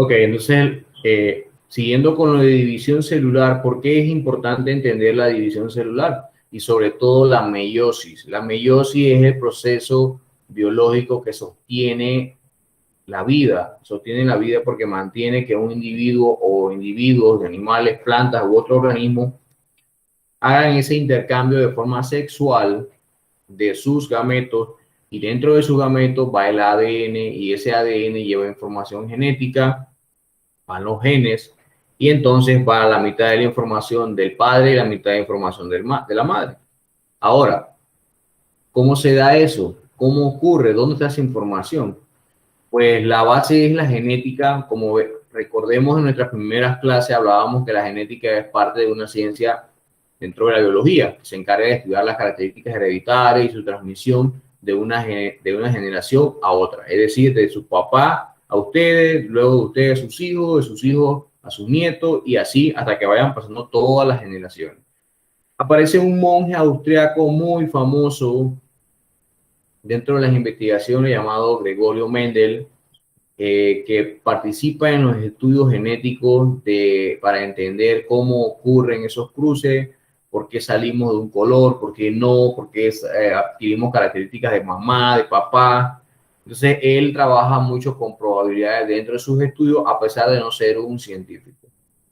Ok, entonces, siguiendo con lo de división celular, ¿por qué es importante entender la división celular? Y sobre todo la meiosis. La meiosis es el proceso biológico que sostiene la vida porque mantiene que un individuo o individuos de animales, plantas u otro organismo hagan ese intercambio de forma sexual de sus gametos, y dentro de sus gametos va el ADN, y ese ADN lleva información genética, van los genes, y entonces va la mitad de la información del padre y la mitad de la información de la madre. Ahora, ¿cómo se da eso? ¿Cómo ocurre? ¿Dónde está esa información? Pues la base es la genética. Como recordemos, en nuestras primeras clases hablábamos que la genética es parte de una ciencia dentro de la biología, que se encarga de estudiar las características hereditarias y su transmisión de una generación a otra. Es decir, de su papá a ustedes, luego de ustedes a sus hijos a sus nietos, y así hasta que vayan pasando todas las generaciones. Aparece un monje austriaco muy famoso dentro de las investigaciones llamado Gregorio Mendel, que participa en los estudios genéticos para entender cómo ocurren esos cruces, por qué salimos de un color, por qué no, por qué adquirimos características de mamá, de papá. Entonces, él trabaja mucho con probabilidades dentro de sus estudios, a pesar de no ser un científico.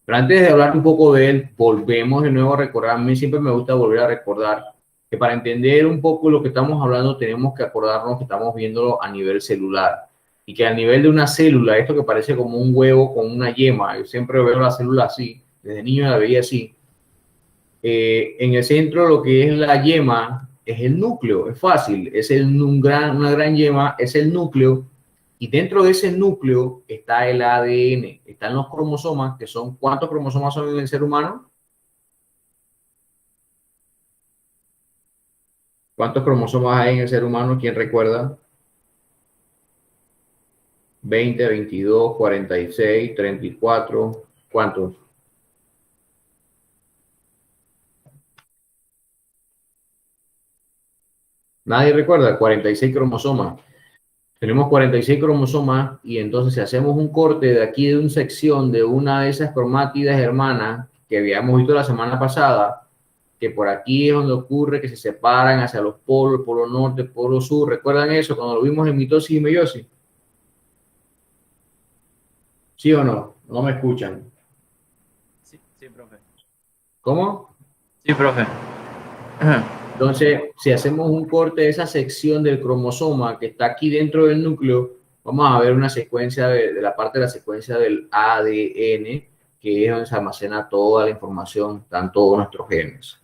Pero antes de hablar un poco de él, volvemos de nuevo a recordar. A mí siempre me gusta volver a recordar que para entender un poco lo que estamos hablando, tenemos que acordarnos que estamos viéndolo a nivel celular, y que a nivel de una célula, esto que parece como un huevo con una yema, yo siempre veo la célula así, desde niño la veía así, en el centro lo que es la yema es el núcleo, es fácil, es una gran yema, es el núcleo, y dentro de ese núcleo está el ADN, están los cromosomas, que son, ¿cuántos cromosomas son en el ser humano? ¿Cuántos cromosomas hay en el ser humano? ¿Quién recuerda? 20, 22, 46, 34, ¿cuántos? Nadie recuerda, 46 cromosomas. Tenemos 46 cromosomas, y entonces si hacemos un corte de aquí de una sección de una de esas cromátidas hermanas que habíamos visto la semana pasada, que por aquí es donde ocurre que se separan hacia los polos, polo norte, polo sur. ¿Recuerdan eso cuando lo vimos en mitosis y meiosis? ¿Sí o no? No me escuchan. Sí, sí, profe. ¿Cómo? Sí, profe. Entonces, si hacemos un corte de esa sección del cromosoma que está aquí dentro del núcleo, vamos a ver una secuencia de la parte de la secuencia del ADN, que es donde se almacena toda la información, están todos nuestros genes.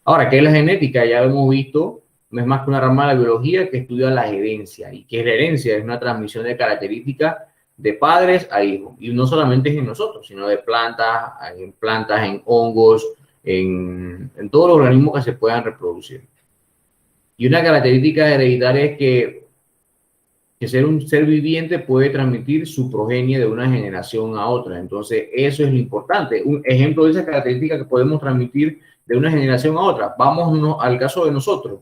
Ahora, ¿qué es la genética? Ya lo hemos visto, no es más que una rama de la biología que estudia la herencia. ¿Y qué es la herencia? Es una transmisión de características de padres a hijos. Y no solamente es en nosotros, sino de plantas, en hongos, en todos los organismos que se puedan reproducir. Y una característica hereditaria es que ser un ser viviente puede transmitir su progenie de una generación a otra. Entonces, eso es lo importante. Un ejemplo de esa característica que podemos transmitir de una generación a otra. Vamos al caso de nosotros.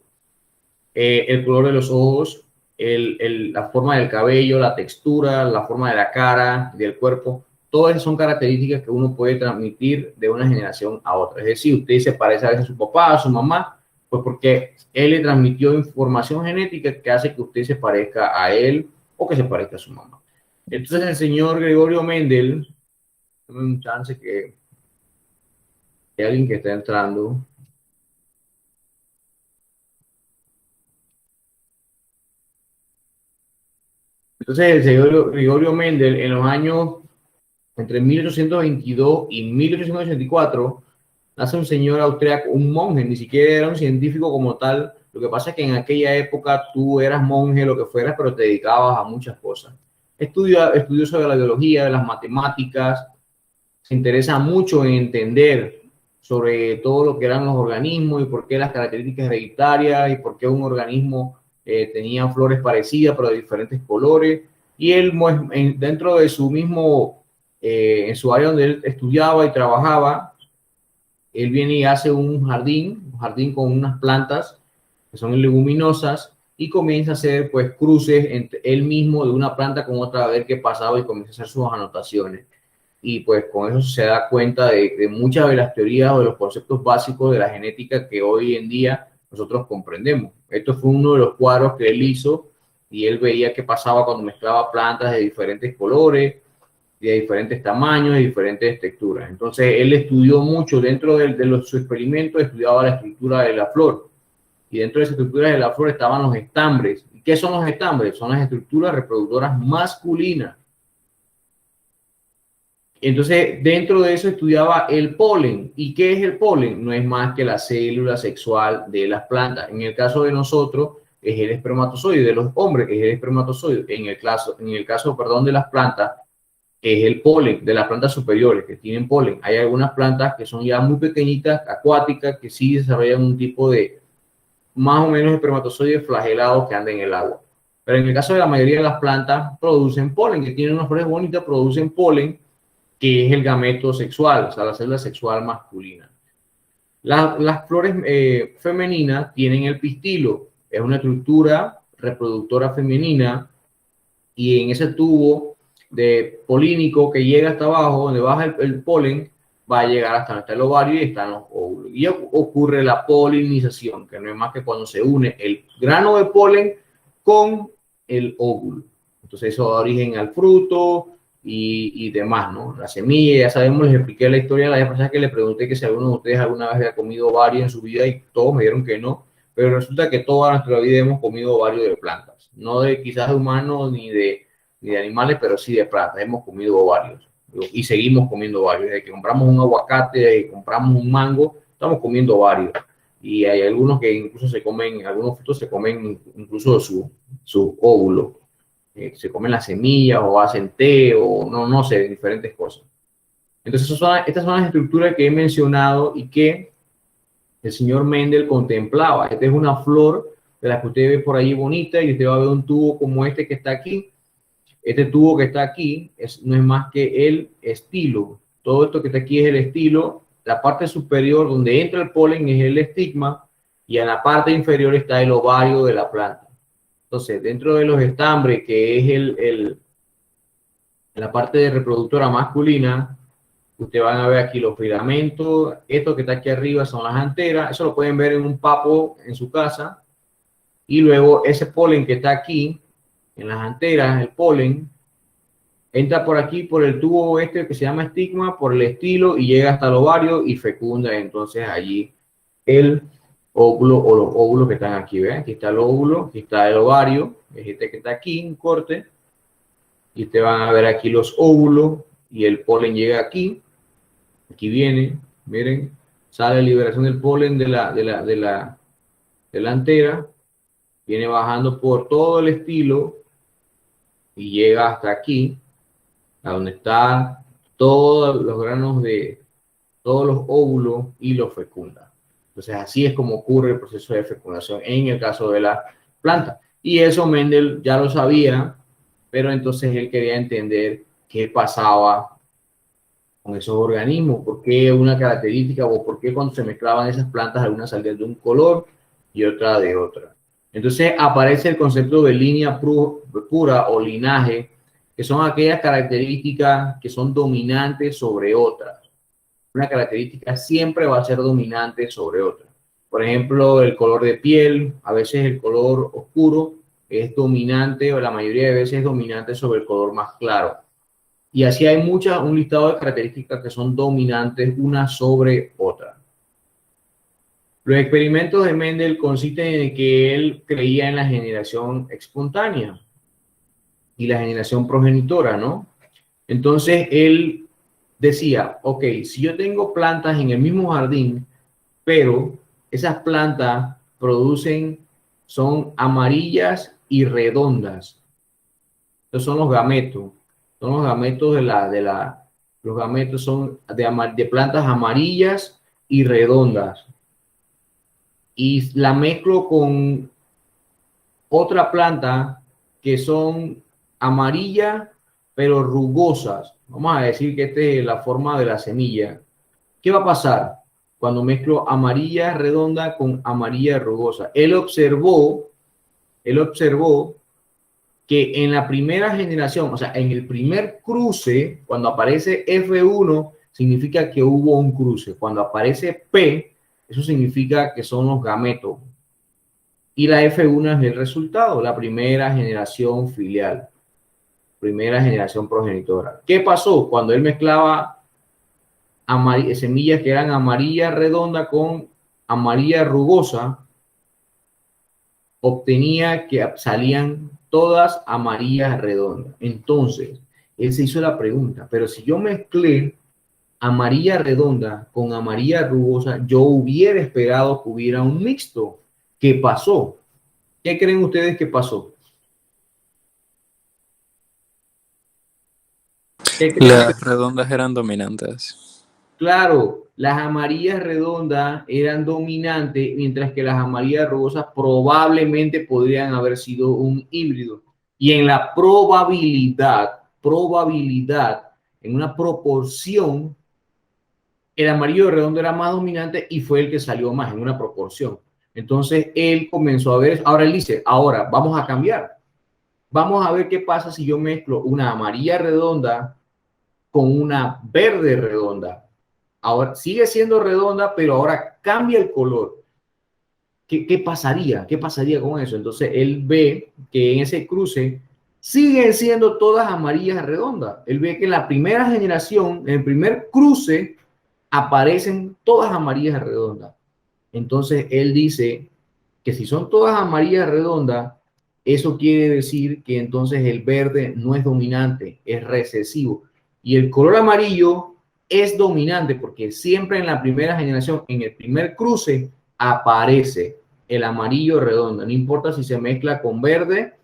El color de los ojos, la forma del cabello, la textura, la forma de la cara, del cuerpo. Todas esas son características que uno puede transmitir de una generación a otra. Es decir, usted se parece a veces a su papá, a su mamá, pues porque él le transmitió información genética que hace que usted se parezca a él o que se parezca a su mamá. Entonces el señor Gregorio Mendel, dame un chance que hay alguien que está entrando. Entonces el señor Gregorio Mendel, en los años entre 1822 y 1884, nace un señor austriaco, un monje, ni siquiera era un científico como tal. Lo que pasa es que en aquella época tú eras monje, lo que fueras, pero te dedicabas a muchas cosas. Estudió sobre la biología, las matemáticas, se interesa mucho en entender sobre todo lo que eran los organismos y por qué las características hereditarias y por qué un organismo tenía flores parecidas pero de diferentes colores. Y él, dentro de su mismo, en su área donde él estudiaba y trabajaba, él viene y hace un jardín con unas plantas que son leguminosas, y comienza a hacer pues cruces entre él mismo de una planta con otra a ver qué pasaba y comienza a hacer sus anotaciones. Y pues con eso se da cuenta de muchas de las teorías o de los conceptos básicos de la genética que hoy en día nosotros comprendemos. Esto fue uno de los cuadros que él hizo y él veía qué pasaba cuando mezclaba plantas de diferentes colores, de diferentes tamaños, de diferentes texturas. Entonces él estudió mucho dentro sus experimentos, estudiaba la estructura de la flor. Y dentro de esa estructura de la flor estaban los estambres. ¿Y qué son los estambres? Son las estructuras reproductoras masculinas. Entonces, dentro de eso estudiaba el polen. ¿Y qué es el polen? No es más que la célula sexual de las plantas. En el caso de nosotros, es el espermatozoide, de los hombres, es el espermatozoide. En el caso, de las plantas, es el polen de las plantas superiores que tienen polen. Hay algunas plantas que son ya muy pequeñitas, acuáticas, que sí desarrollan un tipo de más o menos espermatozoides flagelados que andan en el agua. Pero en el caso de la mayoría de las plantas, producen polen, que tienen unas flores bonitas, producen polen, que es el gameto sexual, o sea, la célula sexual masculina. Las flores femeninas tienen el pistilo, es una estructura reproductora femenina, y en ese tubo de polínico que llega hasta abajo, donde baja el polen, va a llegar hasta donde está el ovario y están los óvulos. Y ocurre la polinización, que no es más que cuando se une el grano de polen con el óvulo. Entonces eso da origen al fruto y demás, ¿no? La semilla, ya sabemos, les expliqué la historia la vez pasada que le pregunté que si alguno de ustedes alguna vez había comido ovario en su vida y todos me dijeron que no, pero resulta que toda nuestra vida hemos comido ovario de plantas, no de quizás de humanos ni de animales, pero sí de plantas, hemos comido ovarios y seguimos comiendo ovarios. Desde que compramos un aguacate, desde que compramos un mango, estamos comiendo ovarios. Y hay algunos que incluso se comen, algunos frutos se comen incluso su óvulo. Se comen las semillas o hacen té o no sé, diferentes cosas. Entonces, estas son las estructuras que he mencionado y que el señor Mendel contemplaba. Esta es una flor de la que usted ve por ahí bonita y usted va a ver un tubo como este que está aquí. Este tubo que está aquí no es más que el estilo. Todo esto que está aquí es el estilo. La parte superior donde entra el polen es el estigma y en la parte inferior está el ovario de la planta. Entonces, dentro de los estambres, que es la parte de reproductora masculina, ustedes van a ver aquí los filamentos. Esto que está aquí arriba son las anteras. Eso lo pueden ver en un papo en su casa. Y luego ese polen que está aquí, en las anteras, el polen, entra por aquí, por el tubo este que se llama estigma, por el estilo, y llega hasta el ovario y fecunda entonces allí el óvulo o los óvulos que están aquí. ¿Ven? Aquí está el óvulo, aquí está el ovario, es este que está aquí, un corte, y ustedes van a ver aquí los óvulos y el polen llega aquí. Aquí viene, miren, sale la liberación del polen de la antera, viene bajando por todo el estilo y llega hasta aquí, a donde están todos los granos de todos los óvulos y los fecunda. Entonces así es como ocurre el proceso de fecundación en el caso de la planta. Y eso Mendel ya lo sabía, pero entonces él quería entender qué pasaba con esos organismos, por qué una característica o por qué cuando se mezclaban esas plantas algunas salían de un color y otra de otra. Entonces aparece el concepto de línea pura o linaje, que son aquellas características que son dominantes sobre otras. Una característica siempre va a ser dominante sobre otra. Por ejemplo, el color de piel, a veces el color oscuro es dominante, o la mayoría de veces es dominante sobre el color más claro. Y así hay un listado de características que son dominantes una sobre otra. Los experimentos de Mendel consisten en que él creía en la generación espontánea y la generación progenitora, ¿no? Entonces él decía, ok, si yo tengo plantas en el mismo jardín, pero esas plantas son amarillas y redondas. Estos son los gametos. Son los gametos los gametos son de plantas amarillas y redondas. Y la mezclo con otra planta que son amarillas pero rugosas. Vamos a decir que esta es la forma de la semilla. ¿Qué va a pasar cuando mezclo amarilla redonda con amarilla rugosa? Él observó él observó que en la primera generación, o sea, en el primer cruce, cuando aparece F1, significa que hubo un cruce. Cuando aparece P, eso significa que son los gametos. Y la F1 es el resultado, la primera generación filial, primera generación progenitora. ¿Qué pasó? Cuando él mezclaba semillas que eran amarilla redonda con amarilla rugosa, obtenía que salían todas amarillas redondas. Entonces, él se hizo la pregunta, pero si yo mezclé amarilla redonda con amarilla rugosa, yo hubiera esperado que hubiera un mixto. ¿Qué pasó? ¿Qué creen ustedes que pasó? ¿Qué creen ustedes? Las redondas eran dominantes. Claro, las amarillas redondas eran dominantes, mientras que las amarillas rugosas probablemente podrían haber sido un híbrido. Y en la probabilidad, en una proporción, el amarillo redondo era más dominante y fue el que salió más en una proporción. Entonces él comenzó a ver, ahora él dice, ahora vamos a cambiar. Vamos a ver qué pasa si yo mezclo una amarilla redonda con una verde redonda. Ahora sigue siendo redonda, pero ahora cambia el color. ¿Qué pasaría? ¿Qué pasaría con eso? Entonces él ve que en ese cruce siguen siendo todas amarillas redondas. Él ve que en la primera generación, en el primer cruce, aparecen todas amarillas redondas. Entonces él dice que si son todas amarillas redondas, eso quiere decir que entonces el verde no es dominante, es recesivo. Y el color amarillo es dominante porque siempre en la primera generación, en el primer cruce, aparece el amarillo redondo. No importa si se mezcla con verde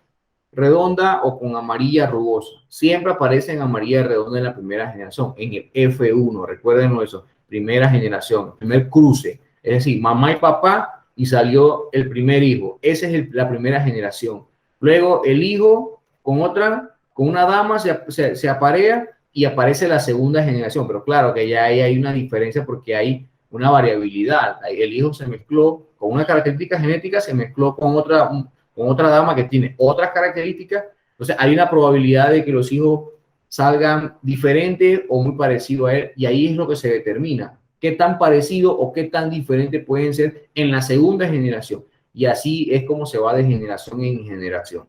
redonda o con amarilla rugosa. Siempre aparece en amarilla redonda en la primera generación, en el F1. Recuerden eso, primera generación, primer cruce. Es decir, mamá y papá y salió el primer hijo. Esa es la primera generación. Luego el hijo con una dama se aparea y aparece la segunda generación. Pero claro que ya hay una diferencia porque hay una variabilidad. El hijo se mezcló con una característica genética, se mezcló con otra dama que tiene otras características. Entonces hay una probabilidad de que los hijos salgan diferentes o muy parecidos a él, y ahí es lo que se determina qué tan parecido o qué tan diferente pueden ser en la segunda generación, y así es como se va de generación en generación.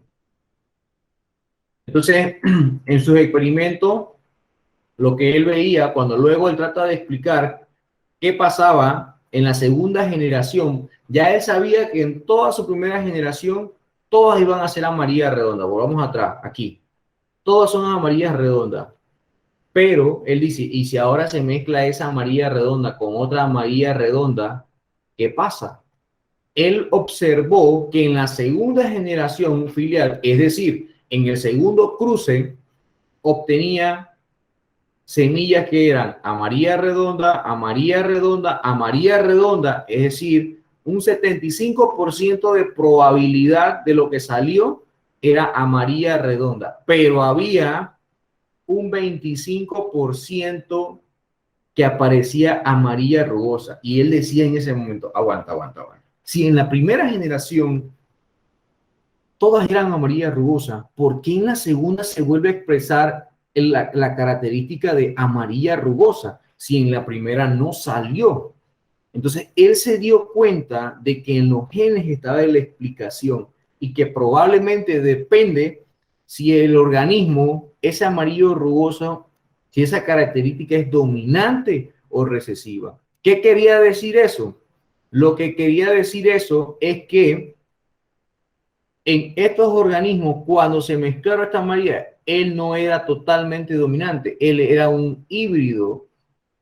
Entonces, en sus experimentos, lo que él veía, cuando luego él trata de explicar qué pasaba en la segunda generación, ya él sabía que en toda su primera generación, todas iban a ser amarillas redondas. Volvamos atrás, aquí. Todas son amarillas redondas. Pero él dice, y si ahora se mezcla esa amarilla redonda con otra amarilla redonda, ¿qué pasa? Él observó que en la segunda generación filial, es decir, en el segundo cruce, obtenía semillas que eran amarilla redonda, amarilla redonda, amarilla redonda, es decir, un 75% de probabilidad de lo que salió era amarilla redonda, pero había un 25% que aparecía amarilla rugosa. Y él decía en ese momento, aguanta. Si en la primera generación todas eran amarilla rugosa, ¿por qué en la segunda se vuelve a expresar la característica de amarilla rugosa si en la primera no salió? Entonces él se dio cuenta de que en los genes estaba la explicación y que probablemente depende si el organismo, ese amarillo rugoso, si esa característica es dominante o recesiva. ¿Qué quería decir eso? Lo que quería decir eso es que en estos organismos, cuando se mezclaron esta amarilla, él no era totalmente dominante, él era un híbrido,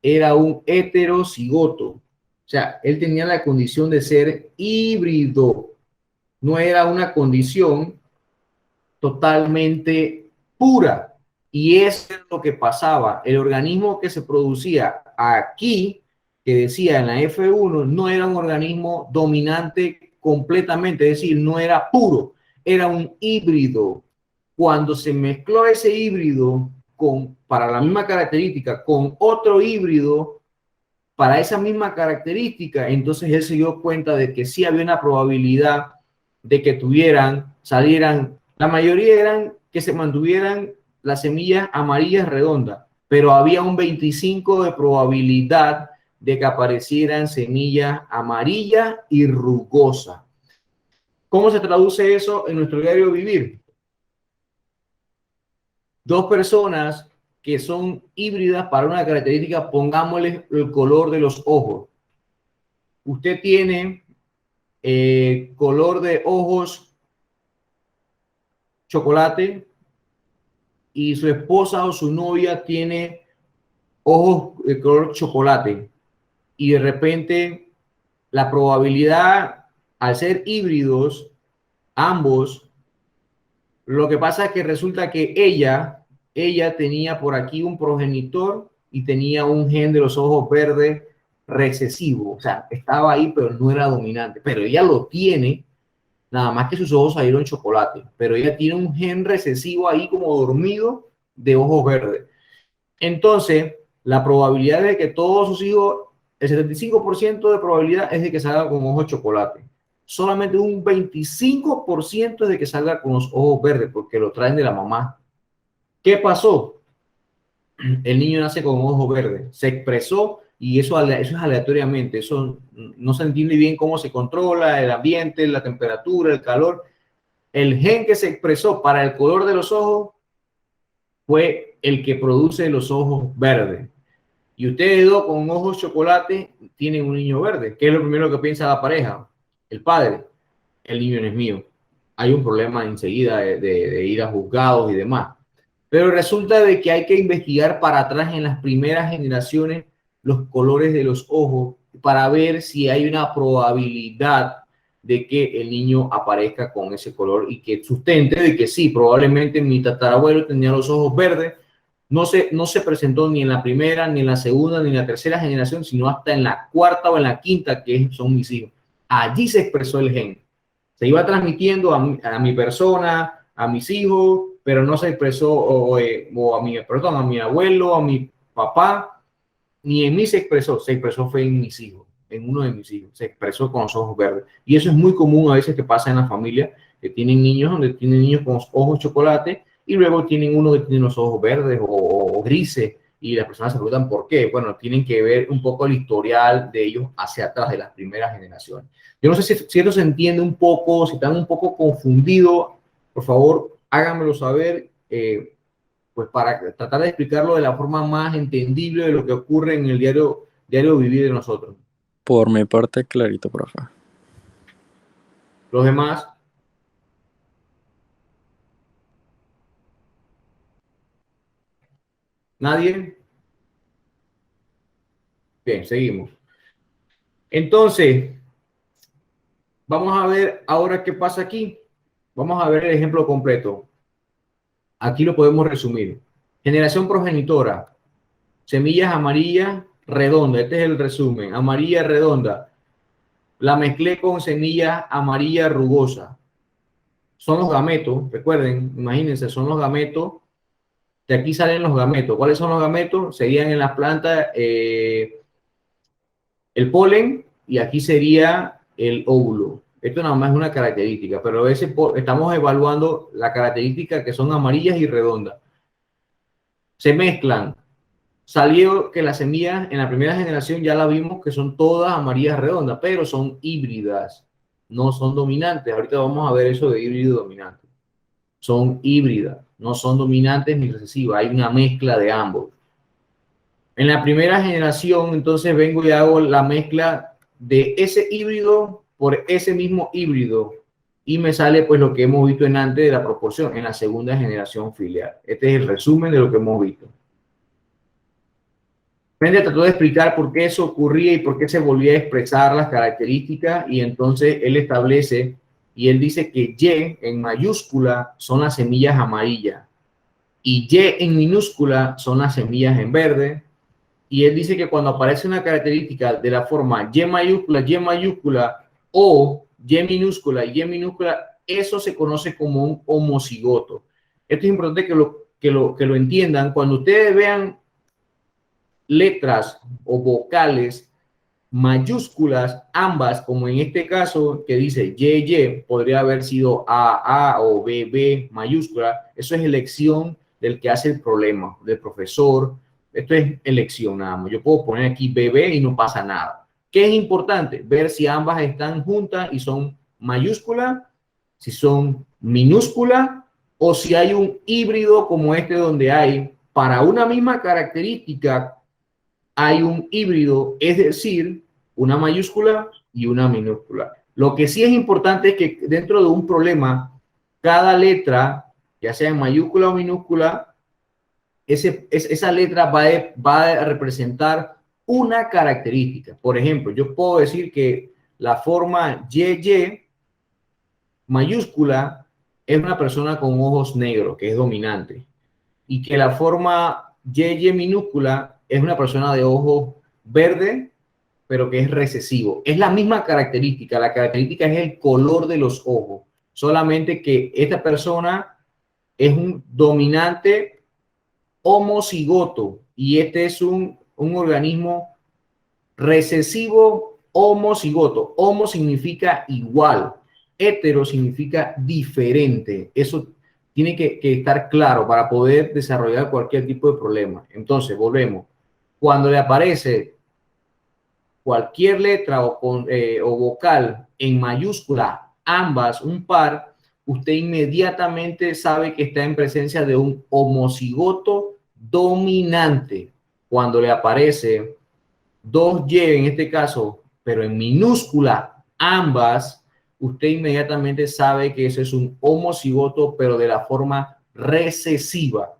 era un heterocigoto. O sea, él tenía la condición de ser híbrido, no era una condición totalmente pura. Y eso es lo que pasaba. El organismo que se producía aquí, que decía en la F1, no era un organismo dominante completamente, es decir, no era puro, era un híbrido. Cuando se mezcló ese híbrido para la misma característica con otro híbrido para esa misma característica, entonces él se dio cuenta de que sí había una probabilidad de que salieran, la mayoría eran que se mantuvieran las semillas amarillas redondas, pero había un 25 de probabilidad de que aparecieran semillas amarillas y rugosas. ¿Cómo se traduce eso en nuestro diario vivir? Dos personas que son híbridas para una característica, pongámosle el color de los ojos. Usted tiene color de ojos chocolate y su esposa o su novia tiene ojos de color chocolate, y de repente la probabilidad, al ser híbridos ambos, lo que pasa es que resulta que ella tenía por aquí un progenitor y tenía un gen de los ojos verdes recesivo, o sea, estaba ahí pero no era dominante, pero ella lo tiene, nada más que sus ojos salieron chocolate, pero ella tiene un gen recesivo ahí como dormido de ojos verdes. Entonces, la probabilidad de que todos sus hijos, el 75% de probabilidad es de que salga con ojos chocolate. Solamente un 25% es de que salga con los ojos verdes, porque lo traen de la mamá. ¿Qué pasó? El niño nace con ojos verdes, se expresó, y eso es aleatoriamente, eso no se entiende bien cómo se controla el ambiente, la temperatura, el calor. El gen que se expresó para el color de los ojos fue el que produce los ojos verdes. Y ustedes dos con ojos chocolate tienen un niño verde. ¿Qué es lo primero que piensa la pareja? El padre. El niño no es mío. Hay un problema enseguida de ir a juzgados y demás. Pero resulta de que hay que investigar para atrás en las primeras generaciones los colores de los ojos para ver si hay una probabilidad de que el niño aparezca con ese color y que sustente de que sí, probablemente mi tatarabuelo tenía los ojos verdes. No se presentó ni en la primera, ni en la segunda, ni en la tercera generación, sino hasta en la cuarta o en la quinta, que son mis hijos. Allí se expresó el gen. Se iba transmitiendo a mi persona, a mis hijos, pero no se expresó a mi abuelo, a mi papá, ni en mí se expresó fue en mis hijos, en uno de mis hijos, se expresó con los ojos verdes. Y eso es muy común a veces que pasa en la familia, que tienen niños donde tienen niños con los ojos chocolate y luego tienen uno que tiene los ojos verdes o grises, y las personas se preguntan por qué. Bueno, tienen que ver un poco el historial de ellos hacia atrás de las primeras generaciones. Yo no sé si esto se entiende un poco, si están un poco confundidos, por favor, háganmelo saber, pues para tratar de explicarlo de la forma más entendible de lo que ocurre en el diario vivir de nosotros. Por mi parte, clarito, profe. Los demás. ¿Nadie? Bien, seguimos. Entonces, vamos a ver ahora qué pasa aquí. Vamos a ver el ejemplo completo. Aquí lo podemos resumir. Generación progenitora. Semillas amarillas redondas. Este es el resumen. Amarilla redonda. La mezclé con semillas amarilla rugosa. Son los gametos. Recuerden, imagínense, son los gametos. De aquí salen los gametos. ¿Cuáles son los gametos? Serían en las plantas el polen, y aquí sería el óvulo. Esto nada más es una característica, pero a veces estamos evaluando la característica que son amarillas y redondas. Se mezclan. Salió que las semillas en la primera generación ya la vimos que son todas amarillas redondas, pero son híbridas, no son dominantes. Ahorita vamos a ver eso de híbrido y dominante. Son híbridas, no son dominantes ni recesivas, hay una mezcla de ambos. En la primera generación, entonces vengo y hago la mezcla de ese híbrido por ese mismo híbrido, y me sale pues lo que hemos visto en antes de la proporción, en la segunda generación filial. Este es el resumen de lo que hemos visto. Mendel trató de explicar por qué eso ocurría y por qué se volvía a expresar las características, y entonces él establece y él dice que Y en mayúscula son las semillas amarillas y Y en minúscula son las semillas en verde, y él dice que cuando aparece una característica de la forma Y mayúscula o Y minúscula, eso se conoce como un homocigoto. Esto es importante que lo entiendan. Cuando ustedes vean letras o vocales mayúsculas, ambas, como en este caso que dice YY, podría haber sido AA o BB mayúscula. Eso es elección del que hace el problema, del profesor. Esto es elección nada más. Yo puedo poner aquí BB y no pasa nada. ¿Qué es importante? Ver si ambas están juntas y son mayúsculas, si son minúsculas, o si hay un híbrido como este donde hay para una misma característica hay un híbrido, es decir, una mayúscula y una minúscula. Lo que sí es importante es que dentro de un problema, cada letra, ya sea en mayúscula o minúscula, esa letra va a representar una característica. Por ejemplo, yo puedo decir que la forma YY mayúscula es una persona con ojos negros, que es dominante, y que la forma YY minúscula es una persona de ojos verde, pero que es recesivo. Es la misma característica, la característica es el color de los ojos, solamente que esta persona es un dominante homocigoto y este es un organismo recesivo homocigoto. Homo significa igual, hetero significa diferente. Eso tiene que estar claro para poder desarrollar cualquier tipo de problema. Entonces, volvemos. Cuando le aparece cualquier letra o vocal en mayúscula, ambas, un par, usted inmediatamente sabe que está en presencia de un homocigoto dominante. Cuando le aparece 2Y en este caso, pero en minúscula, ambas, usted inmediatamente sabe que ese es un homocigoto, pero de la forma recesiva.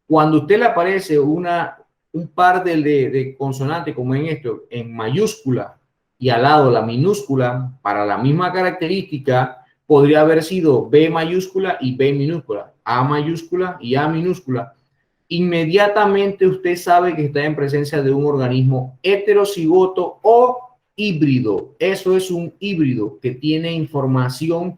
Cuando a usted le aparece un par de consonantes, como en esto, en mayúscula y al lado la minúscula, para la misma característica, podría haber sido B mayúscula y B minúscula, A mayúscula y A minúscula. Inmediatamente usted sabe que está en presencia de un organismo heterocigoto o híbrido. Eso es un híbrido que tiene información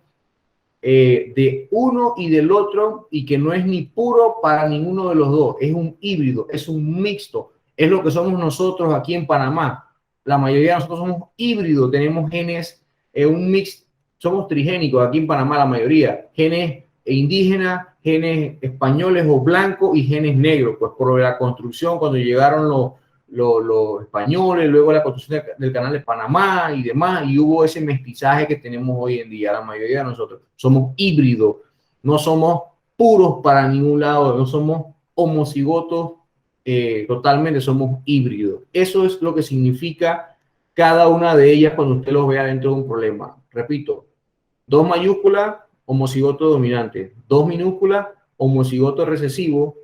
de uno y del otro y que no es ni puro para ninguno de los dos. Es un híbrido, es un mixto. Es lo que somos nosotros aquí en Panamá. La mayoría de nosotros somos híbridos, tenemos genes, un mix, somos trigénicos aquí en Panamá la mayoría. Genes indígenas, genes españoles o blancos y genes negros. Pues por la construcción, cuando llegaron los españoles, luego la construcción del canal de Panamá y demás, y hubo ese mestizaje que tenemos hoy en día. La mayoría de nosotros somos híbridos, no somos puros para ningún lado, no somos homocigotos totalmente, somos híbridos. Eso es lo que significa cada una de ellas cuando usted los vea dentro de un problema. Repito, 2 mayúsculas, homocigoto dominante, 2 minúsculas, homocigoto recesivo,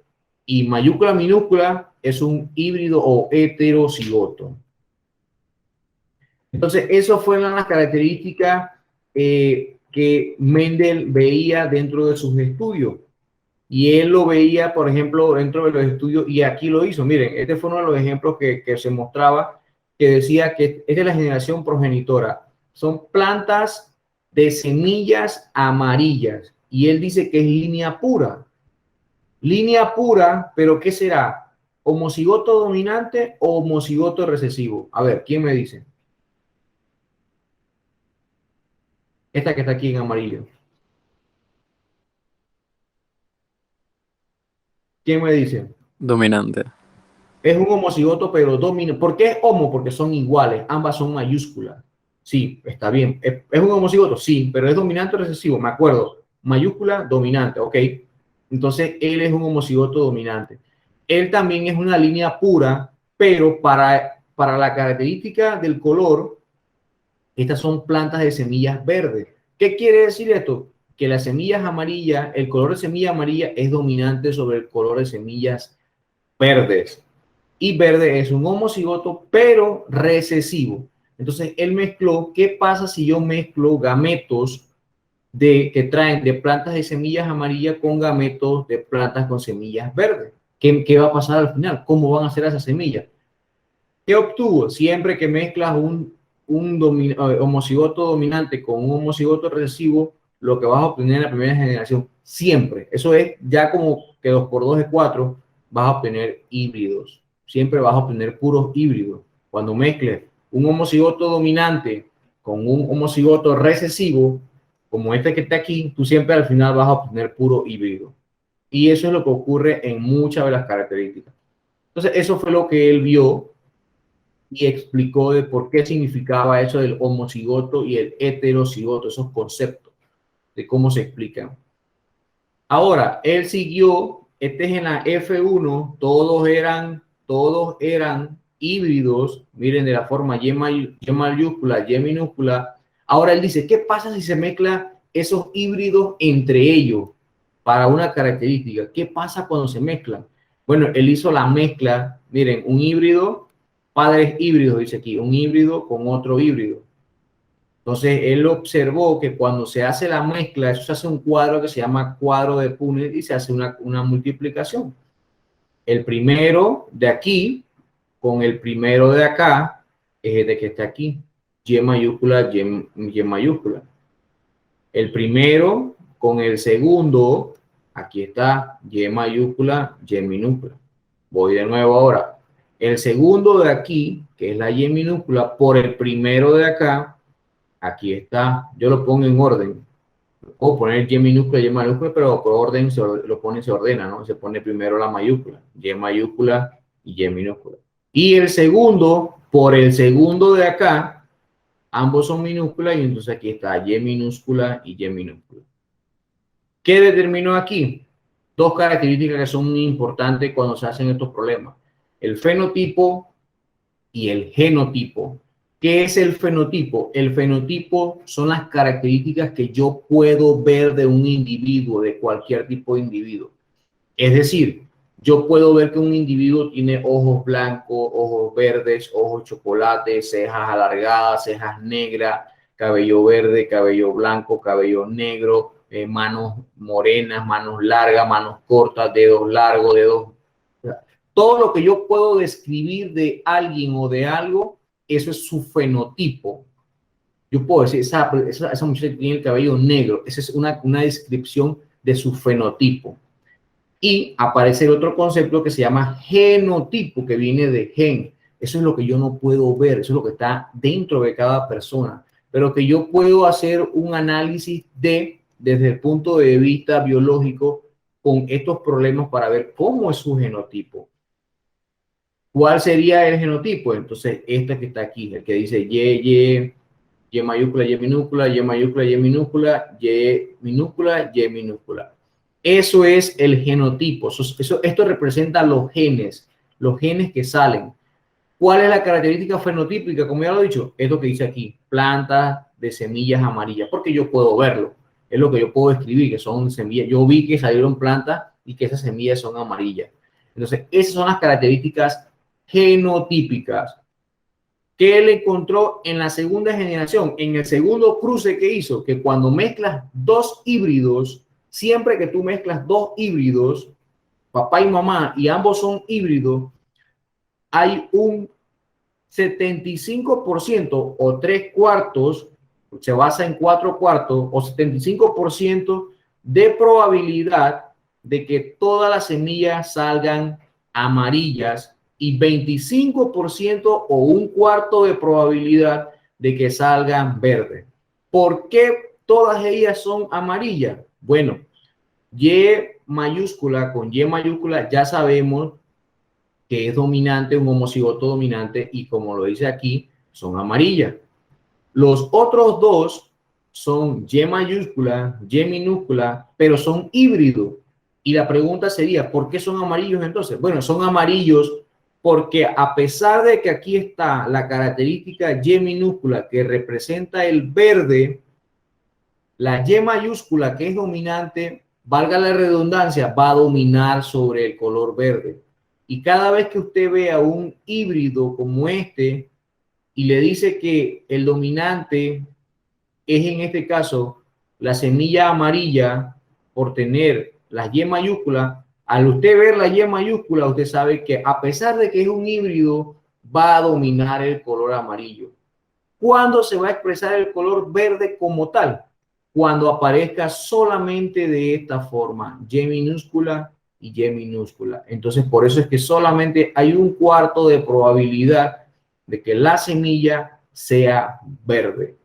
y mayúscula minúscula es un híbrido o heterocigoto. Entonces, eso fueron las características que Mendel veía dentro de sus estudios. Y él lo veía, por ejemplo, dentro de los estudios, y aquí lo hizo. Miren, este fue uno de los ejemplos que se mostraba, que decía que es de la generación progenitora. Son plantas de semillas amarillas. Y él dice que es línea pura. Línea pura, pero ¿qué será? ¿Homocigoto dominante o homocigoto recesivo? A ver, ¿quién me dice? Esta que está aquí en amarillo. ¿Quién me dice? Dominante. Es un homocigoto, pero dominante. ¿Por qué es homo? Porque son iguales, ambas son mayúsculas. Sí, está bien. ¿Es un homocigoto? Sí, pero es dominante o recesivo, me acuerdo. Mayúscula, dominante, ok. Entonces, él es un homocigoto dominante. Él también es una línea pura, pero para la característica del color, estas son plantas de semillas verdes. ¿Qué quiere decir esto? Que las semillas amarillas, el color de semilla amarilla es dominante sobre el color de semillas verdes. Y verde es un homocigoto, pero recesivo. Entonces, él mezcló, ¿qué pasa si yo mezclo gametos que traen de plantas de semillas amarillas con gametos de plantas con semillas verdes? ¿Qué va a pasar al final? ¿Cómo van a ser esas semillas? ¿Qué obtuvo? Siempre que mezclas un homocigoto dominante con un homocigoto recesivo, lo que vas a obtener en la primera generación, siempre, eso es ya como que 2 por 2 es 4, vas a obtener híbridos. Siempre vas a obtener puros híbridos. Cuando mezcles un homocigoto dominante con un homocigoto recesivo, como este que está aquí, tú siempre al final vas a obtener puro híbrido. Y eso es lo que ocurre en muchas de las características. Entonces, eso fue lo que él vio y explicó de por qué significaba eso del homocigoto y el heterocigoto, esos conceptos, de cómo se explican. Ahora, él siguió, este es en la F1, todos eran híbridos, miren, de la forma Y mayúscula, Y minúscula. Ahora él dice, ¿qué pasa si se mezclan esos híbridos entre ellos para una característica? ¿Qué pasa cuando se mezclan? Bueno, él hizo la mezcla, miren, un híbrido, padres híbridos, dice aquí, un híbrido con otro híbrido. Entonces, él observó que cuando se hace la mezcla, eso se hace un cuadro que se llama cuadro de Punnett y se hace una multiplicación. El primero de aquí con el primero de acá es de que está aquí. Y mayúscula, Y mayúscula. El primero con el segundo, aquí está, Y mayúscula, Y minúscula. Voy de nuevo ahora. El segundo de aquí, que es la Y minúscula, por el primero de acá, aquí está. Yo lo pongo en orden. Puedo poner Y minúscula, Y mayúscula, pero por orden se ordena, ¿no? Se pone primero la mayúscula, Y mayúscula y Y minúscula. Y el segundo, por el segundo de acá, ambos son minúsculas y entonces aquí está Y minúscula y Y minúscula. ¿Qué determinó aquí? Dos características que son muy importantes cuando se hacen estos problemas. El fenotipo y el genotipo. ¿Qué es el fenotipo? El fenotipo son las características que yo puedo ver de un individuo, de cualquier tipo de individuo. Es decir, yo puedo ver que un individuo tiene ojos blancos, ojos verdes, ojos chocolate, cejas alargadas, cejas negras, cabello verde, cabello blanco, cabello negro, manos morenas, manos largas, manos cortas, dedos largos, dedos... Todo lo que yo puedo describir de alguien o de algo, eso es su fenotipo. Yo puedo decir, esa muchacha tiene el cabello negro, esa es una descripción de su fenotipo. Y aparece el otro concepto que se llama genotipo, que viene de gen. Eso es lo que yo no puedo ver, eso es lo que está dentro de cada persona, pero que yo puedo hacer un análisis desde el punto de vista biológico con estos problemas para ver cómo es su genotipo. ¿Cuál sería el genotipo? Entonces, este que está aquí, el que dice Y mayúscula, Y minúscula, Y mayúscula, Y minúscula, Y minúscula, Y minúscula. Eso es el genotipo. Esto representa los genes que salen. ¿Cuál es la característica fenotípica? Como ya lo he dicho, es lo que dice aquí, plantas de semillas amarillas, porque yo puedo verlo. Es lo que yo puedo escribir, que son semillas. Yo vi que salieron plantas y que esas semillas son amarillas. Entonces, esas son las características genotípicas que él encontró en la segunda generación, en el segundo cruce que hizo, que cuando mezclas dos híbridos, siempre que tú mezclas dos híbridos, papá y mamá, y ambos son híbridos, hay un 75% o 3/4, se basa en 4/4 o 75% de probabilidad de que todas las semillas salgan amarillas y 25% o 1/4 de probabilidad de que salgan verdes. ¿Por qué todas ellas son amarillas? Bueno, Y mayúscula con Y mayúscula ya sabemos que es dominante, un homocigoto dominante, y como lo dice aquí, son amarillas. Los otros dos son Y mayúscula, Y minúscula, pero son híbridos. Y la pregunta sería, ¿por qué son amarillos entonces? Bueno, son amarillos porque a pesar de que aquí está la característica Y minúscula que representa el verde, la Y mayúscula que es dominante, valga la redundancia, va a dominar sobre el color verde. Y cada vez que usted vea un híbrido como este y le dice que el dominante es en este caso la semilla amarilla por tener la Y mayúscula, al usted ver la Y mayúscula, usted sabe que a pesar de que es un híbrido, va a dominar el color amarillo. ¿Cuándo se va a expresar el color verde como tal? Cuando aparezca solamente de esta forma, Y minúscula y Y minúscula. Entonces, por eso es que solamente hay 1/4 de probabilidad de que la semilla sea verde.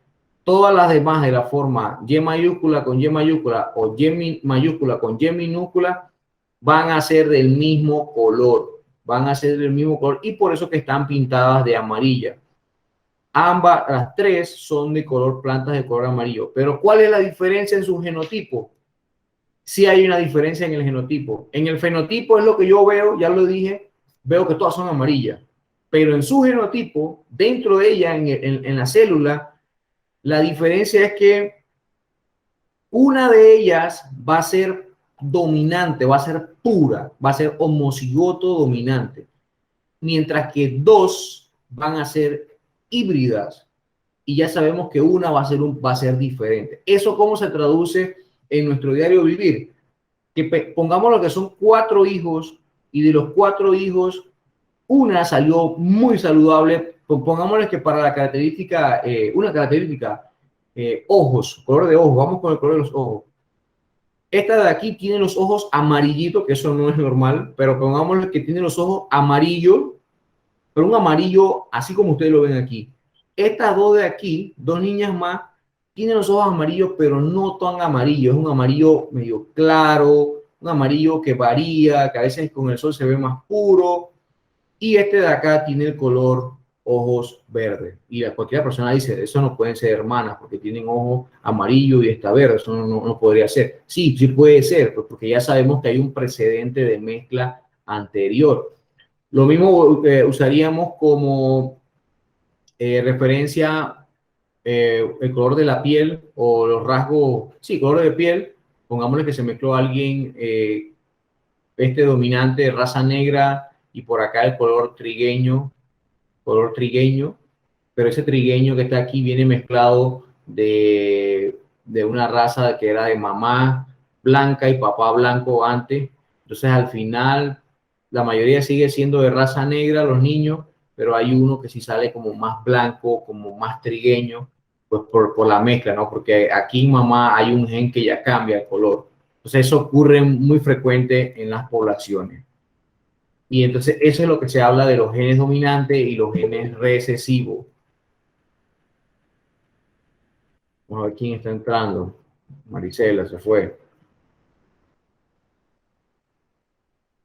Todas las demás de la forma Y mayúscula con Y mayúscula o Y mayúscula con Y minúscula van a ser del mismo color. Van a ser del mismo color y por eso que están pintadas de amarilla. Ambas, las tres son de color, plantas de color amarillo. Pero ¿cuál es la diferencia en su genotipo? Sí hay una diferencia en el genotipo. En el fenotipo es lo que yo veo, ya lo dije, veo que todas son amarillas. Pero en su genotipo, dentro de ella, en la célula, la diferencia es que una de ellas va a ser dominante, va a ser pura, va a ser homocigoto dominante, mientras que dos van a ser híbridas y ya sabemos que una va a ser diferente. ¿Eso cómo se traduce en nuestro diario vivir? Que pongamos lo que son 4 hijos y de los 4 hijos una salió muy saludable. Pongámosle que para la característica, una característica, ojos, color de ojos, vamos con el color de los ojos. Esta de aquí tiene los ojos amarillitos, que eso no es normal, pero pongámosle que tiene los ojos amarillos, pero un amarillo así como ustedes lo ven aquí. Estas dos de aquí, 2 niñas más, tienen los ojos amarillos, pero no tan amarillo. Es un amarillo medio claro, un amarillo que varía, que a veces con el sol se ve más puro. Y este de acá tiene el color ojos verdes. Y cualquier persona dice, eso no pueden ser hermanas porque tienen ojos amarillo y está verde. Eso no podría ser. Sí, sí puede ser, pues porque ya sabemos que hay un precedente de mezcla anterior. Lo mismo usaríamos como referencia el color de la piel o los rasgos, sí, color de piel. Pongámosle que se mezcló alguien, este dominante de raza negra y por acá el color trigueño, pero ese trigueño que está aquí viene mezclado de una raza que era de mamá blanca y papá blanco antes. Entonces al final la mayoría sigue siendo de raza negra los niños, pero hay uno que sí sale como más blanco, como más trigueño, pues por la mezcla, ¿no? Porque aquí en mamá hay un gen que ya cambia el color. Entonces eso ocurre muy frecuente en las poblaciones. Y entonces eso es lo que se habla de los genes dominantes y los genes recesivos. Vamos a ver quién está entrando. Marisela se fue.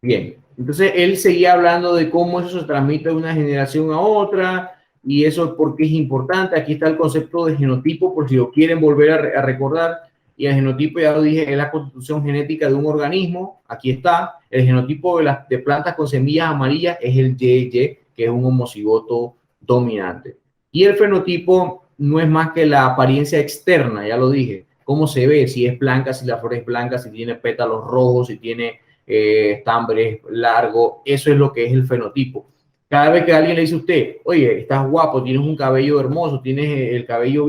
Bien, entonces él seguía hablando de cómo eso se transmite de una generación a otra y eso porque es importante. Aquí está el concepto de genotipo, por si lo quieren volver a recordar. Y el genotipo, ya lo dije, es la constitución genética de un organismo. Aquí está. El genotipo de plantas con semillas amarillas es el YY, que es un homocigoto dominante. Y el fenotipo no es más que la apariencia externa, ya lo dije. Cómo se ve, si es blanca, si la flor es blanca, si tiene pétalos rojos, si tiene estambres largos. Eso es lo que es el fenotipo. Cada vez que alguien le dice a usted, oye, estás guapo, tienes un cabello hermoso, tienes el cabello...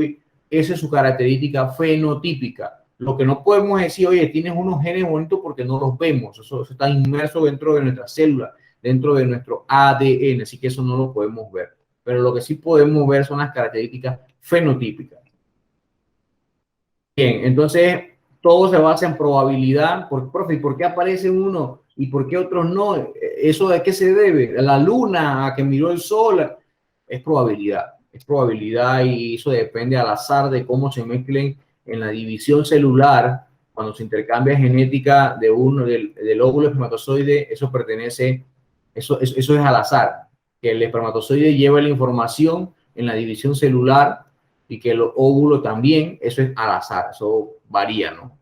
Esa es su característica fenotípica. Lo que no podemos decir, oye, tienes unos genes bonitos porque no los vemos. Eso está inmerso dentro de nuestra célula, dentro de nuestro ADN, así que eso no lo podemos ver. Pero lo que sí podemos ver son las características fenotípicas. Bien, entonces todo se basa en probabilidad. Profe, ¿por qué aparece uno y por qué otros no? ¿Eso de qué se debe? ¿A la luna, a que miró el sol? Es probabilidad. Es probabilidad y eso depende al azar de cómo se mezclen en la división celular. Cuando se intercambia genética de uno del óvulo espermatozoide, eso pertenece, eso es al azar. Que el espermatozoide lleva la información en la división celular y que el óvulo también, eso es al azar, eso varía, ¿no?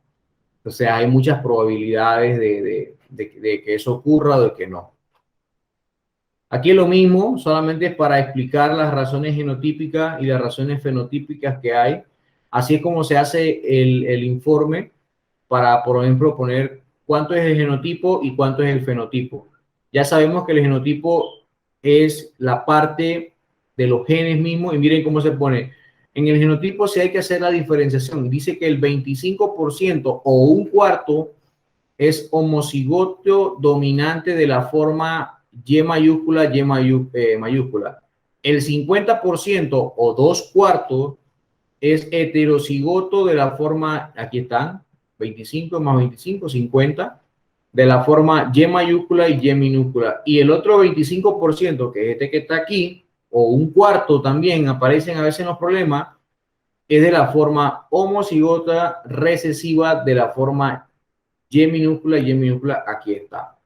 O sea, hay muchas probabilidades de que eso ocurra o de que no. Aquí es lo mismo, solamente es para explicar las razones genotípicas y las razones fenotípicas que hay. Así es como se hace el informe para, por ejemplo, poner cuánto es el genotipo y cuánto es el fenotipo. Ya sabemos que el genotipo es la parte de los genes mismos y miren cómo se pone. En el genotipo sí hay que hacer la diferenciación. Dice que el 25% o un cuarto es homocigoto dominante de la forma Y mayúscula, mayúscula. El 50% o 2/4 es heterocigoto de la forma, aquí están, 25 más 25, 50, de la forma Y mayúscula y Y minúscula. Y el otro 25%, que es este que está aquí, o un cuarto también aparecen a veces en los problemas, es de la forma homocigota recesiva de la forma Y minúscula, aquí está.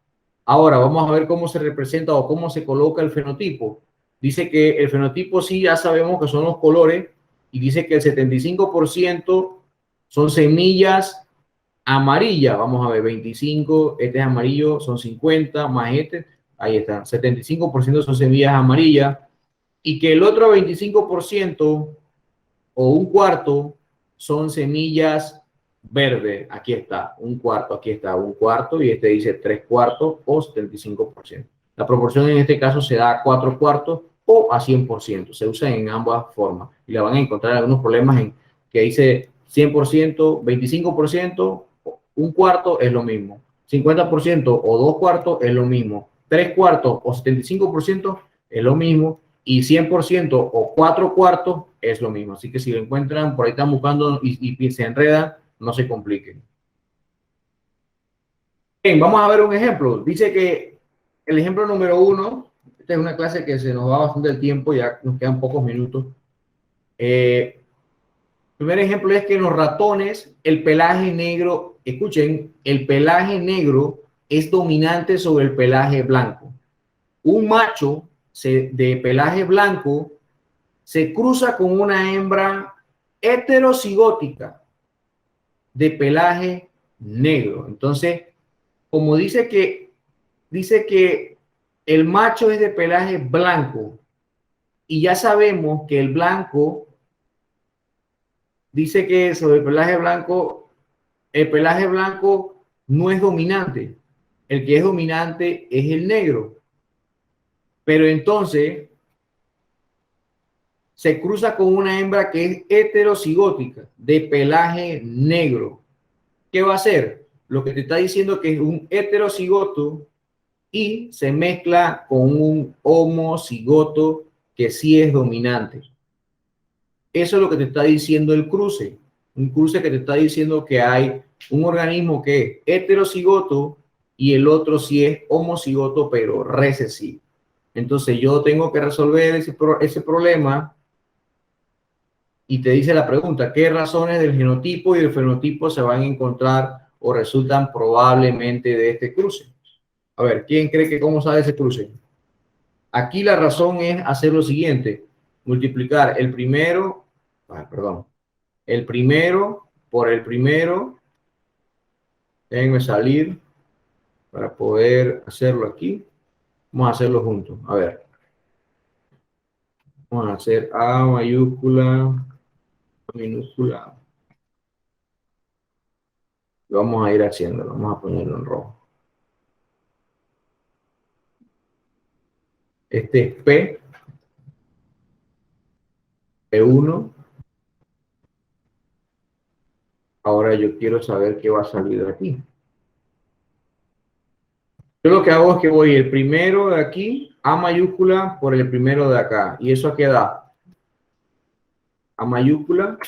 Ahora vamos a ver cómo se representa o cómo se coloca el fenotipo. Dice que el fenotipo sí ya sabemos que son los colores y dice que el 75% son semillas amarillas. Vamos a ver, 25, este es amarillo, son 50 más este, ahí está, 75% son semillas amarillas y que el otro 25% o un cuarto son semillas verdes. Aquí está, un cuarto, aquí está, un cuarto y este dice 3/4 o 75%. La proporción en este caso se da a 4/4 o a 100%. Se usa en ambas formas y la van a encontrar algunos problemas en que dice 100%, 25%, un cuarto es lo mismo. 50% o 2/4 es lo mismo. 3/4 o 75% es lo mismo y 100% o 4/4 es lo mismo. Así que si lo encuentran, por ahí están buscando y se enredan, no se compliquen. Bien, vamos a ver un ejemplo. Dice que el ejemplo número 1, esta es una clase que se nos va bastante el tiempo, ya nos quedan pocos minutos. El primer ejemplo es que en los ratones el pelaje negro, escuchen, el pelaje negro es dominante sobre el pelaje blanco. Un macho de pelaje blanco se cruza con una hembra heterocigótica de pelaje negro. Entonces, como dice que el macho es de pelaje blanco y ya sabemos que el blanco dice que sobre el pelaje blanco no es dominante. El que es dominante es el negro. Pero entonces se cruza con una hembra que es heterocigótica, de pelaje negro. ¿Qué va a hacer? Lo que te está diciendo que es un heterocigoto y se mezcla con un homocigoto que sí es dominante. Eso es lo que te está diciendo el cruce. Un cruce que te está diciendo que hay un organismo que es heterocigoto y el otro sí es homocigoto, pero recesivo. Entonces yo tengo que resolver ese problema y te dice la pregunta, ¿qué razones del genotipo y del fenotipo se van a encontrar o resultan probablemente de este cruce? A ver, ¿quién cree que cómo sabe ese cruce? Aquí la razón es hacer lo siguiente, multiplicar el primero por el primero, déjenme salir para poder hacerlo aquí. Vamos a hacerlo juntos. A ver, vamos a hacer A mayúscula, A minúscula. Vamos a ir haciéndolo, vamos a ponerlo en rojo. Este es P1. Ahora yo quiero saber qué va a salir de aquí. Yo lo que hago es que voy el primero de aquí, A mayúscula, por el primero de acá. ¿Y eso queda? A mayúscula,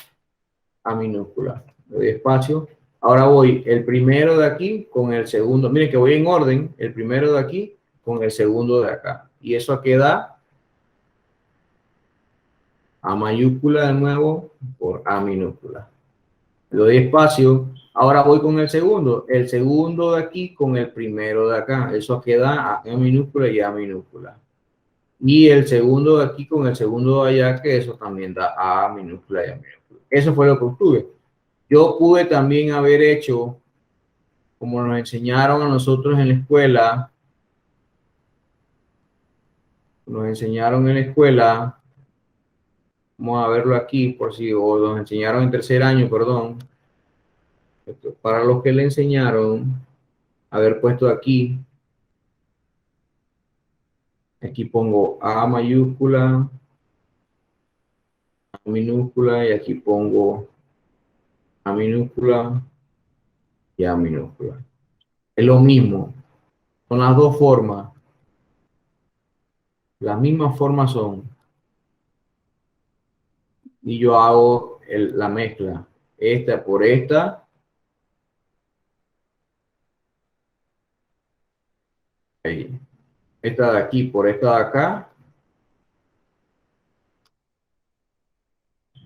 A minúscula. Le doy espacio. Ahora voy el primero de aquí con el segundo. Miren que voy en orden. El primero de aquí con el segundo de acá. Y eso queda A mayúscula de nuevo por A minúscula. Le doy espacio. Ahora voy con el segundo de aquí con el primero de acá. Eso queda A minúscula y A minúscula. Y el segundo de aquí con el segundo de allá, que eso también da A minúscula y A minúscula. Eso fue lo que obtuve. Yo pude también haber hecho, como nos enseñaron a nosotros en la escuela, vamos a verlo aquí, por si, o nos enseñaron en tercer año, perdón, para los que le enseñaron, haber puesto aquí pongo A mayúscula, A minúscula, y aquí pongo A minúscula y A minúscula. Es lo mismo, son las dos formas, las mismas formas son, y yo hago la mezcla, esta por esta, ahí. Esta de aquí por esta de acá,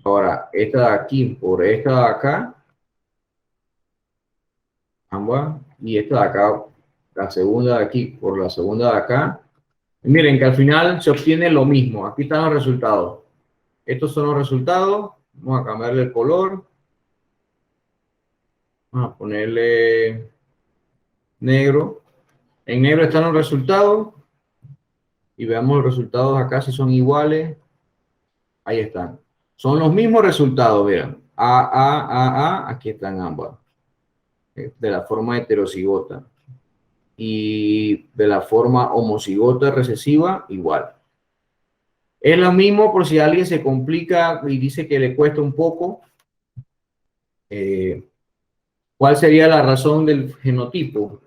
Ahora, esta de aquí por esta de acá, ambas, y esta de acá, la segunda de aquí por la segunda de acá. Miren que al final se obtiene lo mismo. Aquí están los resultados. Estos son los resultados. Vamos a cambiarle el color. Vamos a ponerle negro. En negro están los resultados. Y veamos los resultados acá si son iguales. Ahí están. Son los mismos resultados, vean. Aquí están ambas. De la forma heterocigota. Y de la forma homocigota recesiva, igual. Es lo mismo por si alguien se complica y dice que le cuesta un poco. ¿Cuál sería la razón del genotipo?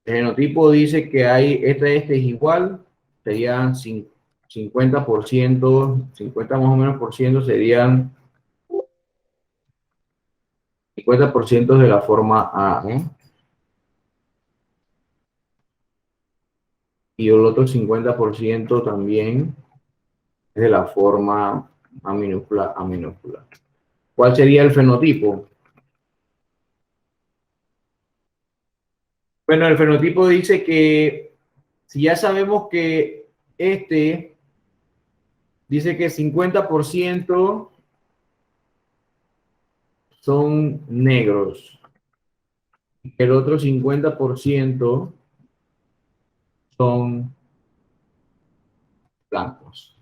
El genotipo dice que hay, este es igual, serían 50%, 50 más o menos por ciento serían 50% de la forma A, ¿no? Y el otro 50% también es de la forma A minúscula, A minúscula. ¿Cuál sería el fenotipo? Bueno, el fenotipo dice que si ya sabemos que este dice que 50% son negros, el otro 50% son blancos.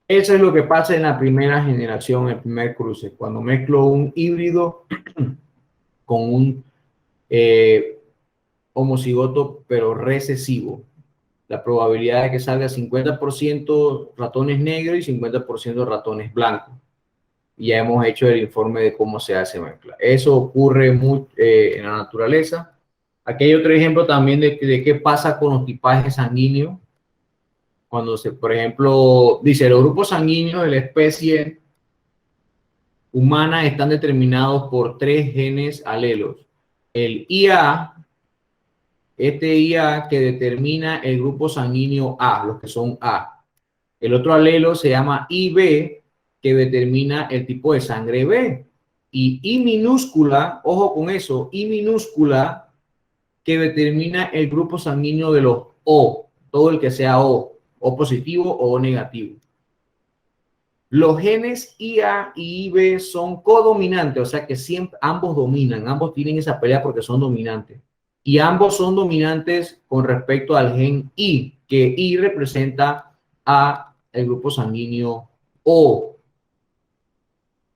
Eso es lo que pasa en la primera generación, el primer cruce, cuando mezclo un híbrido con un homocigoto, pero recesivo. La probabilidad de que salga 50% ratones negros y 50% ratones blancos. Y ya hemos hecho el informe de cómo se hace mezcla. Eso ocurre en la naturaleza. Aquí hay otro ejemplo también de qué pasa con los tipajes sanguíneos. Cuando por ejemplo, dice, los grupos sanguíneos de la especie humana están determinados por 3 genes alelos. El IA, este IA que determina el grupo sanguíneo A, los que son A. El otro alelo se llama IB, que determina el tipo de sangre B. Y I minúscula, ojo con eso, I minúscula, que determina el grupo sanguíneo de los O, todo el que sea O positivo o O negativo. Los genes IA y IB son codominantes, o sea que siempre ambos dominan, ambos tienen esa pelea porque son dominantes. Y ambos son dominantes con respecto al gen I, que I representa a el grupo sanguíneo O.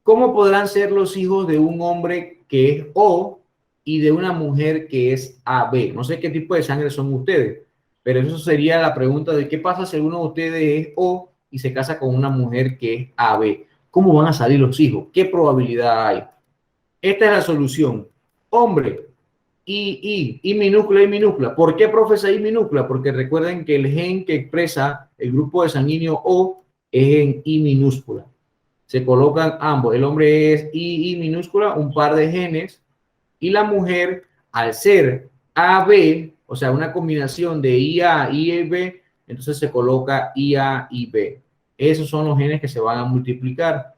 ¿Cómo podrán ser los hijos de un hombre que es O y de una mujer que es AB? No sé qué tipo de sangre son ustedes, pero eso sería la pregunta de qué pasa si uno de ustedes es O y se casa con una mujer que es AB. ¿Cómo van a salir los hijos? ¿Qué probabilidad hay? Esta es la solución. Hombre, I minúscula. ¿Por qué, profesor, I minúscula? Porque recuerden que el gen que expresa el grupo de sanguíneo O es en I minúscula. Se colocan ambos. El hombre es I minúscula, un par de genes, y la mujer, al ser AB, o sea, una combinación de IA y IB, entonces se coloca IA y B. Esos son los genes que se van a multiplicar.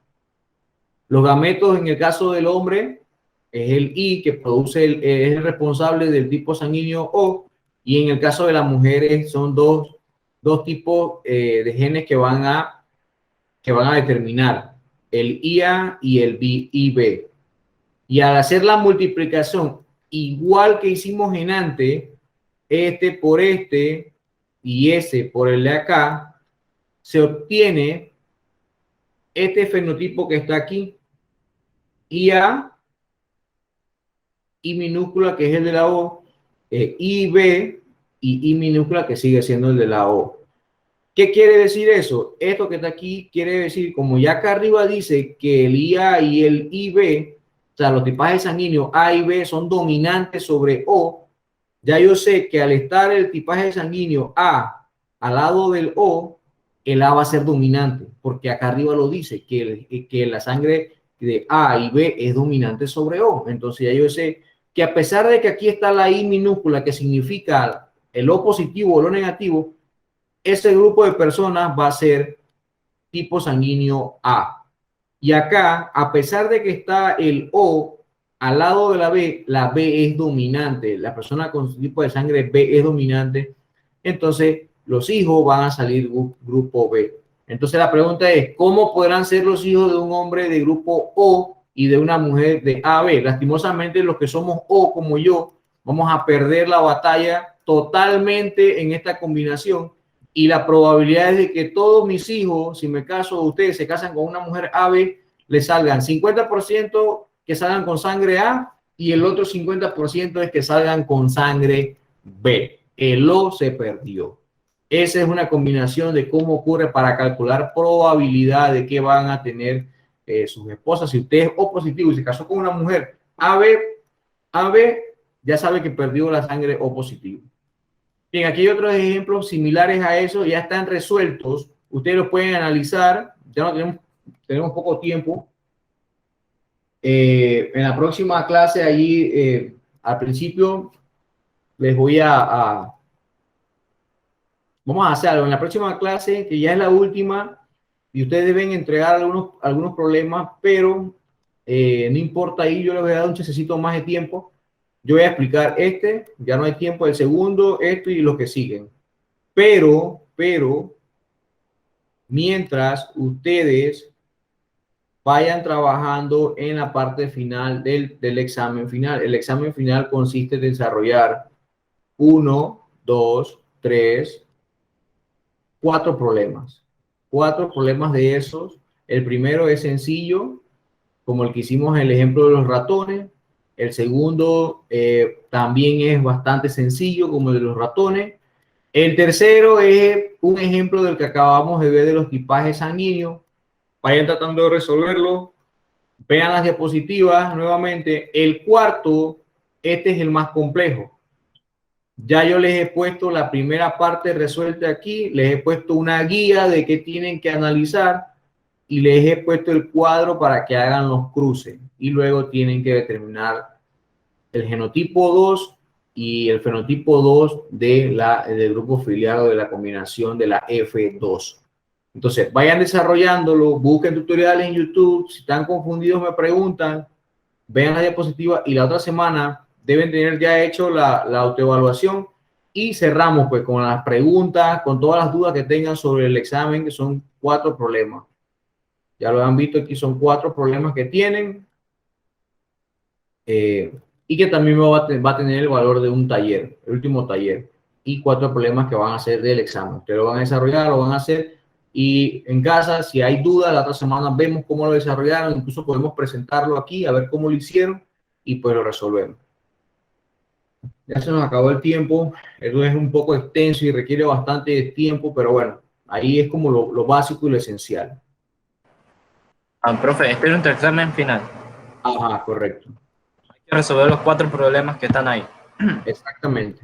Los gametos, en el caso del hombre, es el I que produce, es el responsable del tipo sanguíneo O, y en el caso de las mujeres son dos tipos de genes que van a determinar el IA y el IB. Y al hacer la multiplicación, igual que hicimos en antes, este por este y ese por el de acá, se obtiene este fenotipo que está aquí, IA, I minúscula, que es el de la O, IB y I minúscula, que sigue siendo el de la O. ¿Qué quiere decir eso? Esto que está aquí quiere decir, como ya acá arriba dice que el IA y el IB, o sea, los tipajes sanguíneos A y B son dominantes sobre O, ya yo sé que al estar el tipaje sanguíneo A al lado del O, el A va a ser dominante, porque acá arriba lo dice, que la sangre de A y B es dominante sobre O. Entonces ya yo sé que a pesar de que aquí está la I minúscula, que significa el O positivo o lo negativo, ese grupo de personas va a ser tipo sanguíneo A. Y acá, a pesar de que está el O al lado de la B es dominante. La persona con tipo de sangre B es dominante. Entonces, los hijos van a salir grupo B. Entonces, la pregunta es, ¿cómo podrán ser los hijos de un hombre de grupo O y de una mujer de AB? Lastimosamente, los que somos O, como yo, vamos a perder la batalla totalmente en esta combinación. Y la probabilidad es de que todos mis hijos, si me caso, ustedes se casan con una mujer AB, les salgan 50% que salgan con sangre A y el otro 50% es que salgan con sangre B. El O se perdió. Esa es una combinación de cómo ocurre para calcular probabilidad de que van a tener sus esposas. Si usted es O positivo y se casó con una mujer AB, ya sabe que perdió la sangre O positivo. Bien, aquí hay otros ejemplos similares a eso, ya están resueltos. Ustedes los pueden analizar. Ya no tenemos poco tiempo. En la próxima clase, allí al principio, les voy vamos a hacer algo. En la próxima clase, que ya es la última, y ustedes deben entregar algunos problemas, pero no importa, ahí yo les voy a dar un chasecito más de tiempo. Yo voy a explicar ya no hay tiempo, el segundo, esto y los que siguen. Pero, mientras ustedes vayan trabajando en la parte final del examen final. El examen final consiste en desarrollar 1, 2, 3, 4 problemas. 4 problemas de esos. El primero es sencillo, como el que hicimos en el ejemplo de los ratones. El segundo también es bastante sencillo, como el de los ratones. El tercero es un ejemplo del que acabamos de ver de los tipajes sanguíneos. Vayan tratando de resolverlo. Vean las diapositivas nuevamente. El cuarto, este es el más complejo. Ya yo les he puesto la primera parte resuelta aquí. Les he puesto una guía de qué tienen que analizar y les he puesto el cuadro para que hagan los cruces. Y luego tienen que determinar el genotipo 2 y el fenotipo 2 del grupo filial o de la combinación de la F2. Entonces, vayan desarrollándolo, busquen tutoriales en YouTube. Si están confundidos, me preguntan, vean la diapositiva y la otra semana deben tener ya hecho la autoevaluación y cerramos pues con las preguntas, con todas las dudas que tengan sobre el examen, que son 4 problemas. Ya lo han visto aquí, son 4 problemas que tienen y que también va a tener el valor de un taller, el último taller, y 4 problemas que van a ser del examen. Ustedes lo van a desarrollar, lo van a hacer. Y en casa, si hay dudas, la otra semana vemos cómo lo desarrollaron, incluso podemos presentarlo aquí, a ver cómo lo hicieron y pues lo resolvemos. Ya se nos acabó el tiempo, eso es un poco extenso y requiere bastante tiempo, pero bueno, ahí es como lo básico y lo esencial. Profe, este es nuestro examen final. Ajá, correcto. Hay que resolver los 4 problemas que están ahí. Exactamente.